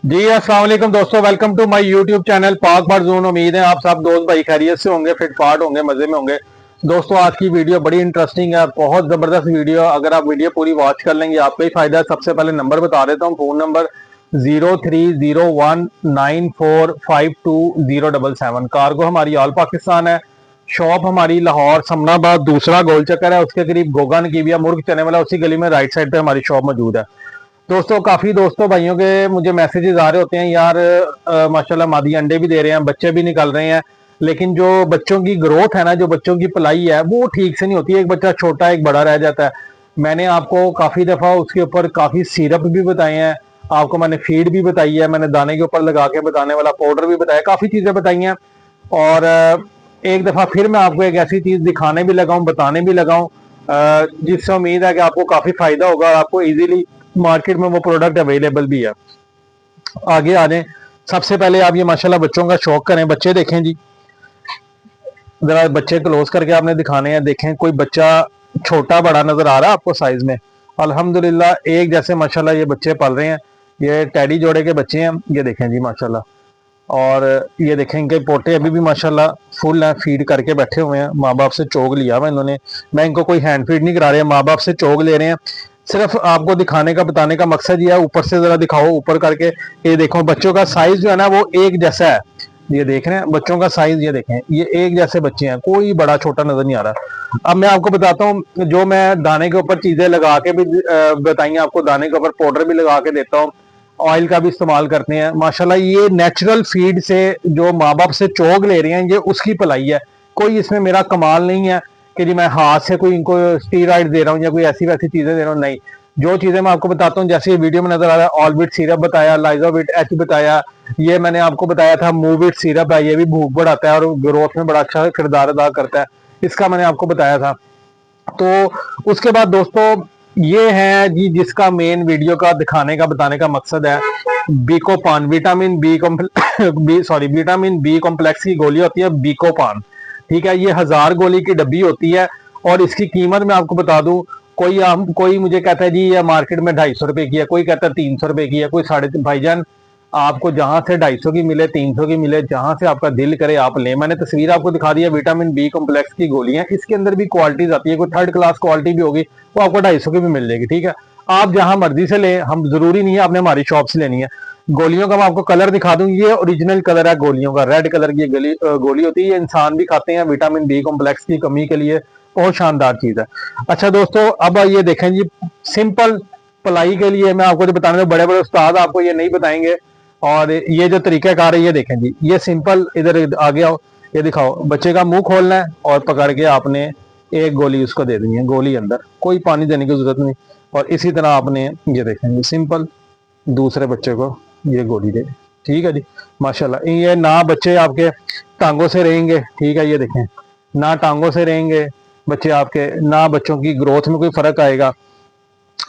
जी अस्सलाम वालेकुम दोस्तों, welcome to my YouTube channel Pak bar zone. उम्मीद है आप सब दोस्त भाई खैरियत से होंगे, फिट फाट होंगे, मजे में होंगे। दोस्तों आज की वीडियो बड़ी इंटरेस्टिंग है, बहुत जबरदस्त वीडियो। अगर आप वीडियो पूरी वॉच कर लेंगे आपका ही फायदा है। सबसे पहले नंबर बता देता हूँ, फोन नंबर 03019452 कार्गो हमारी ऑल पाकिस्तान है। शॉप हमारी लाहौर समनाबाद दूसरा गोल चक्कर है, उसके करीब गोगा नकीबिया मुर्ग चने वाला उसी गली में राइट साइड पे हमारी शॉप मौजूद है। दोस्तों काफी दोस्तों भाइयों के मुझे मैसेजेस आ रहे होते हैं यार, माशाल्लाह मादी अंडे भी दे रहे हैं, बच्चे भी निकल रहे हैं, लेकिन जो बच्चों की ग्रोथ है ना, जो बच्चों की पलाई है वो ठीक से नहीं होती है। एक बच्चा छोटा एक बड़ा रह जाता है। मैंने आपको काफी दफा उसके ऊपर काफी सिरप भी बताए हैं, आपको मैंने फीड भी बताई है, मैंने दाने के ऊपर लगा के बताने वाला पाउडर भी बताया, काफी चीजें बताई हैं। और एक दफा फिर मैं आपको एक ऐसी चीज दिखाने भी लगाऊं, बताने भी लगाऊं जिससे उम्मीद है कि आपको काफी फायदा होगा और आपको इजीली मार्केट में वो प्रोडक्ट अवेलेबल भी है। आगे आ जाए, सबसे पहले आप ये माशाल्लाह बच्चों का शौक करें। बच्चे देखें जी, जरा बच्चे क्लोज करके आपने दिखाने हैं। देखें कोई बच्चा छोटा बड़ा नजर आ रहा है आपको साइज में? अल्हम्दुलिल्लाह एक जैसे माशाल्लाह ये बच्चे पल रहे हैं। ये टैडी जोड़े के बच्चे हैं, ये देखें जी माशाल्लाह। और ये देखें इनके पोटे अभी भी माशाल्लाह फुल है, फीड करके बैठे हुए हैं। माँ बाप से चोग लिया हुआ इन्होंने। मैं इनको कोई हैंड फीड नहीं करा रहे, माँ बाप से चोग ले रहे हैं। सिर्फ आपको दिखाने का बताने का मकसद ये है। ऊपर से जरा दिखाओ, ऊपर करके ये देखो बच्चों का साइज जो है ना वो एक जैसा है। ये देख रहे हैं बच्चों का साइज, ये देखें ये एक जैसे बच्चे हैं, कोई बड़ा छोटा नजर नहीं आ रहा। अब मैं आपको बताता हूँ, जो मैं दाने के ऊपर चीजें लगा के भी बताई आपको, दाने के ऊपर पाउडर भी लगा के देता हूँ, ऑयल का भी इस्तेमाल करते हैं। माशाल्लाह ये नेचुरल फीड से जो माँ बाप से चोग ले रहे हैं, ये उसकी पलाई है। कोई इसमें मेरा कमाल नहीं है कि जी मैं हाथ से कोई इनको स्टीरॉइड दे रहा हूँ या कोई ऐसी वैसी चीजें दे रहा हूँ, नहीं। जो चीजें मैं आपको बताता हूँ, जैसे ये वीडियो में नजर आ रहा है, ऑलविट सिरप बताया, लाइजोविट एच बताया, ये मैंने आपको बताया था मूविट सिरप है, ये भी भूख बढ़ाता है और ग्रोथ में बड़ा अच्छा किरदार अदा करता है, इसका मैंने आपको बताया था। तो उसके बाद दोस्तों ये है जी जिसका मेन वीडियो का दिखाने का बताने का मकसद है, बीकोपान विटामिन विटामिन बी कॉम्प्लेक्स की गोली होती है बीकोपान। ठीक है, ये 1000 गोली की डब्बी होती है और इसकी कीमत मैं आपको बता दूं, कोई मुझे कहता है जी ये मार्केट में 250 रुपए की है, कोई कहता है 300 रुपए की है, कोई 350। भाईजान आपको जहां से 250 की मिले, 300 की मिले, जहां से आपका दिल करे आप लें। मैंने तस्वीर आपको दिखा दी है, विटामिन बी कॉम्प्लेक्स की गोलियां, इसके अंदर भी क्वालिटीज आती है, कोई थर्ड क्लास क्वालिटी भी होगी, वो आपको 250 की भी मिल जाएगी। ठीक है, आप जहां मर्जी से लें, हम जरूरी नहीं है आपने हमारी शॉप से लेनी है। गोलियों का मैं आपको कलर दिखा दूं, ये ओरिजिनल कलर है गोलियों का, रेड कलर की गोली होती है, ये इंसान भी खाते हैं विटामिन बी कॉम्प्लेक्स की कमी के लिए, बहुत शानदार चीज है। अच्छा दोस्तों, अब ये देखें जी, सिंपल पलाई के लिए मैं आपको जो बताने, बड़े बड़े उस्ताद आपको ये नहीं बताएंगे। और ये जो तरीकाकार है ये देखें जी, ये सिंपल, इधर आगे आओ, ये दिखाओ, बच्चे का मुंह खोलना है और पकड़ के आपने एक गोली उसको दे देनी है, गोली अंदर, कोई पानी देने की जरूरत नहीं। और इसी तरह आपने ये देखेंगे सिंपल दूसरे बच्चे को ये गोली दे। ठीक है जी, माशाल्लाह। ये ना बच्चे आपके टांगों से रहेंगे, ठीक है, ये देखें ना टांगों से रहेंगे बच्चे आपके, ना बच्चों की ग्रोथ में कोई फर्क आएगा।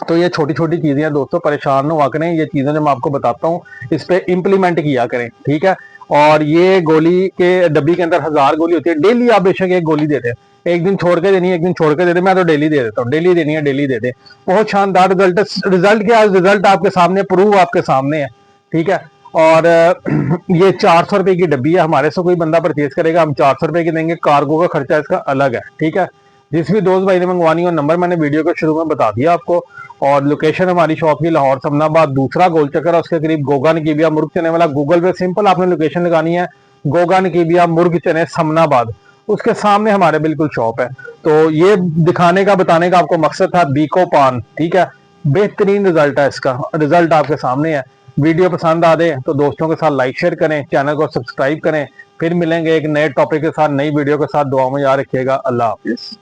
तो ये छोटी छोटी चीजें हैं दोस्तों, परेशान ना हुआ करें, ये चीजें जो मैं आपको बताता हूँ इस पे इम्प्लीमेंट किया करें। ठीक है, और ये गोली के डब्बी के अंदर 1000 गोली होती है, डेली आप बेशक एक गोली देते हैं, एक दिन छोड़ के देनी है, एक दिन छोड़ के देते, मैं तो डेली दे देता हूँ, डेली देनी है, डेली दे दे। बहुत शानदार रिजल्ट, रिजल्ट क्या है, रिजल्ट आपके सामने, प्रूव आपके सामने है। ठीक है, और ये 400 रुपए की डब्बी है, हमारे से कोई बंदा परचेज करेगा हम 400 रुपए की देंगे, कार्गो का खर्चा इसका अलग है। ठीक है, जिस भी दोस्त भाई ने मंगवानी हो, नंबर मैंने वीडियो के शुरू में बता दिया आपको, और लोकेशन हमारी शॉप की लाहौर समनाबाद दूसरा गोल चक्कर है, उसके करीब गोगा नकीबिया मुर्ग चने वाला। गूगल पे सिंपल आपने लोकेशन लगानी है, गोगा नकीबिया मुर्ग चने समनाबाद, उसके सामने हमारे बिल्कुल शॉप है। तो ये दिखाने का बताने का आपको मकसद था बीको पान। ठीक है, बेहतरीन रिजल्ट है इसका, रिजल्ट आपके सामने है। वीडियो पसंद आ दे तो दोस्तों के साथ लाइक शेयर करें, चैनल को सब्सक्राइब करें। फिर मिलेंगे एक नए टॉपिक के साथ, नई वीडियो के साथ। दुआ में याद रखिएगा। अल्लाह हाफिज।